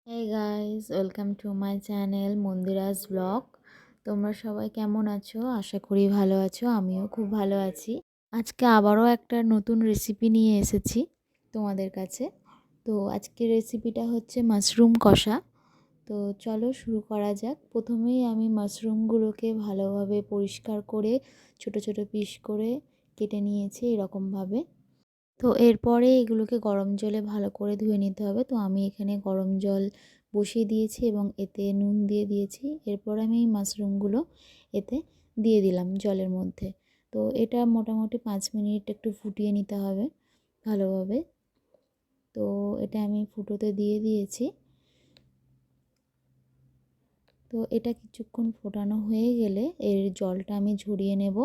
Hey guys, welcome to my channel Mandira's blog. তোমরা সবাই কেমন আছো? আশা করি ভালো আছো। আমিও খুব ভালো আছি। আজকে আবারও একটা নতুন রেসিপি নিয়ে এসেছি তোমাদের কাছে। তো আজকের রেসিপিটা হচ্ছে মাশরুম কষা। তো চলো শুরু করা যাক। প্রথমেই আমি মাশরুমগুলোকে ভালোভাবে পরিষ্কার করে ছোট ছোট পিস করে কেটে নিয়েছি এরকমভাবে। তো এরপরে এগুলোকে গরম জলে ভালো করে ধুয়ে নিতে হবে। তো আমি এখানে গরম জল বসিয়ে দিয়েছি এবং এতে নুন দিয়ে দিয়েছি। এরপর আমি এই মাশরুমগুলো এতে দিয়ে দিলাম জলের মধ্যে। তো এটা মোটামুটি 5 মিনিট একটু ফুটিয়ে নিতে হবে ভালোভাবে। তো এটা আমি ফুটোতে দিয়ে দিয়েছি। তো এটা কিছুক্ষণ ফোটানো হয়ে গেলে এর জলটা আমি ঝরিয়ে নেব।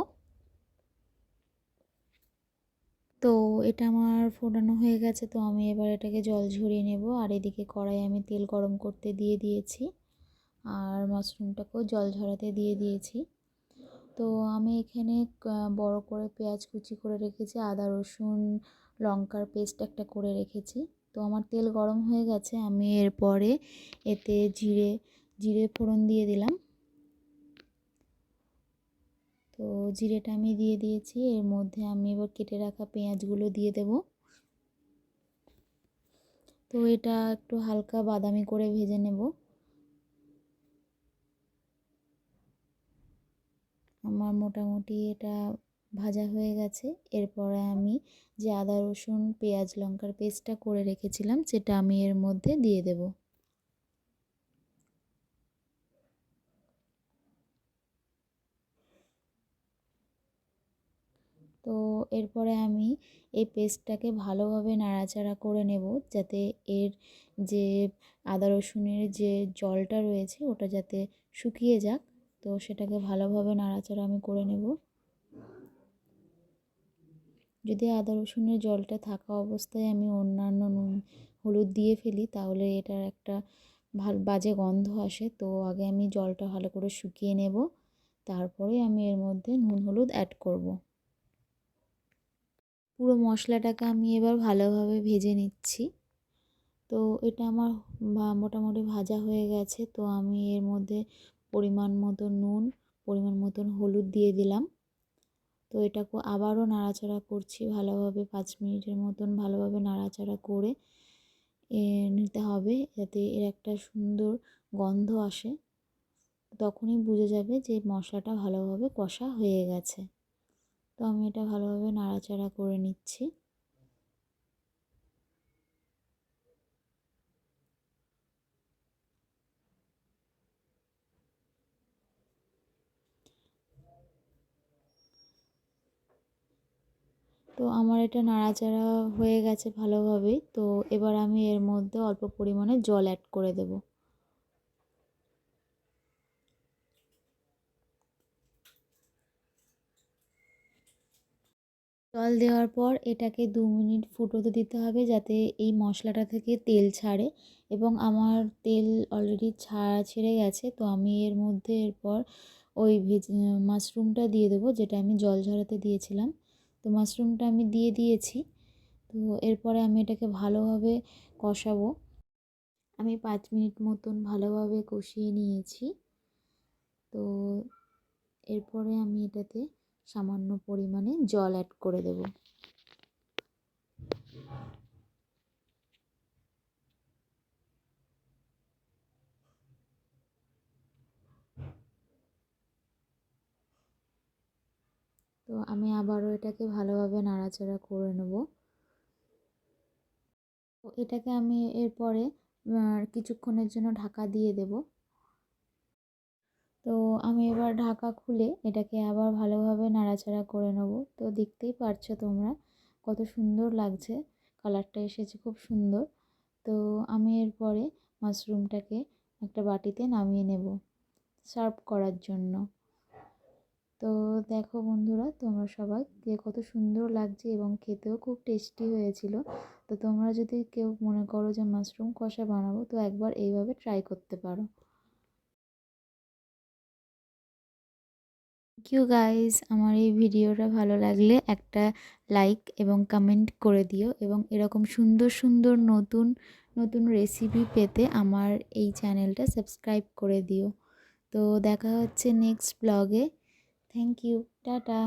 তো এটা আমার ফোটানো হয়ে গেছে। তো আমি এবার এটাকে জল ঝরিয়ে নেব। আর এদিকে কড়াই আমি তেল গরম করতে দিয়ে দিয়েছি আর মাশরুমটাকেও জল ঝরাতে দিয়ে দিয়েছি। তো আমি এখানে বড় করে পেঁয়াজ কুচি করে রেখেছি, আদা রসুন লঙ্কার পেস্ট একটা করে রেখেছি। তো আমার তেল গরম হয়ে গেছে। আমি এরপরে এতে জিরে জিরে ফোড়ন দিয়ে দিলাম। তো জিরেটা আমি দিয়ে দিয়েছি। এর মধ্যে আমি এবার কেটে রাখা পেঁয়াজগুলো দিয়ে দেব। তো এটা একটু হালকা বাদামি করে ভেজে নেব। আমার মোটামুটি এটা ভাজা হয়ে গেছে। এরপরে আমি যে আদা রসুন পেঁয়াজ লঙ্কার পেস্টটা করে রেখেছিলাম সেটা আমি এর মধ্যে দিয়ে দেব। তো এরপরে আমি এই পেস্টটাকে ভালোভাবে নাড়াচাড়া করে নেব, যাতে এর যে আদা রসুনের যে জলটা রয়েছে ওটা যাতে শুকিয়ে যাক। তো সেটাকে ভালোভাবে নাড়াচাড়া আমি করে নেব। যদি আদা রসুনের জলটা থাকা অবস্থায় আমি অন্যান্য নুন হলুদ দিয়ে ফেলি তাহলে এটার একটা বাজে গন্ধ আসে। তো আগে আমি জলটা ভালো করে শুকিয়ে নেব, তারপরে আমি এর মধ্যে নুন হলুদ অ্যাড করব। পুরো মশলাটাকে আমি এবার ভালোভাবে ভেজে নিচ্ছি। তো এটা আমার মোটামুটি ভাজা হয়ে গেছে। তো আমি এর মধ্যে পরিমাণ মতো নুন পরিমাণ মতন হলুদ দিয়ে দিলাম। তো এটাকে আবারও নাড়াচাড়া করছি ভালোভাবে, 5 মিনিটের মতন ভালোভাবে নাড়াচাড়া করে নিতে হবে, যাতে এর একটা সুন্দর গন্ধ আসে। তখনই বুঝে যাবে যে মশলাটা ভালোভাবে কষা হয়ে গেছে। তো আমি এটা ভালোভাবে নাড়াচাড়া করে নিচ্ছি। তো আমার এটা নাড়াচাড়া হয়ে গেছে ভালোভাবেই। তো এবার আমি এর মধ্যে অল্প পরিমাণে জল অ্যাড করে দেব। জল দেওয়ার পর এটাকে 2 মিনিট ফুটোতে দিতে হবে, যাতে এই মশলাটা থেকে তেল ছাড়ে। এবং আমার তেল অলরেডি ছেড়ে গেছে। তো আমি এর মধ্যে এরপর ওই মাশরুমটা দিয়ে দেবো, যেটা আমি জল ঝরাতে দিয়েছিলাম। তো মাশরুমটা আমি দিয়ে দিয়েছি। তো এরপরে আমি এটাকে ভালোভাবে কষাবো। আমি 5 মিনিট মতন ভালোভাবে কষিয়ে নিয়েছি। তো এরপরে আমি এটাতে সামান্য পরিমাণে জল অ্যাড করে দেব। তো আমি আবারও এটাকে ভালোভাবে নাড়াচাড়া করে নেব। তো এটাকে আমি এরপরে কিছুক্ষণের জন্য ঢাকা দিয়ে দেব। তো আমি এবার ঢাকা খুলে এটাকে আবার ভালোভাবে নাড়াচাড়া করে নেব। তো দেখতেই পারছো তোমরা কত সুন্দর লাগছে, কালারটা এসেছে খুব সুন্দর। তো আমি এরপরে মাশরুমটাকে একটা বাটিতে নামিয়ে নেব সার্ভ করার জন্য। তো দেখো বন্ধুরা, তোমরা সবাই যে কত সুন্দর লাগছে এবং খেতেও খুব টেস্টি হয়েছিল। তো তোমরা যদি কেউ মনে করো যে মাশরুম কষা বানাবো, তো একবার এইভাবে ট্রাই করতে পারো। থ্যাংক ইউ গাইস, আমার এই ভিডিওটা ভালো লাগলে একটা লাইক এবং কমেন্ট করে দিও, এবং এরকম সুন্দর সুন্দর নতুন নতুন রেসিপি পেতে আমার এই চ্যানেলটা সাবস্ক্রাইব করে দিও। তো দেখা হচ্ছে নেক্সট ব্লগে। Thank you, tata.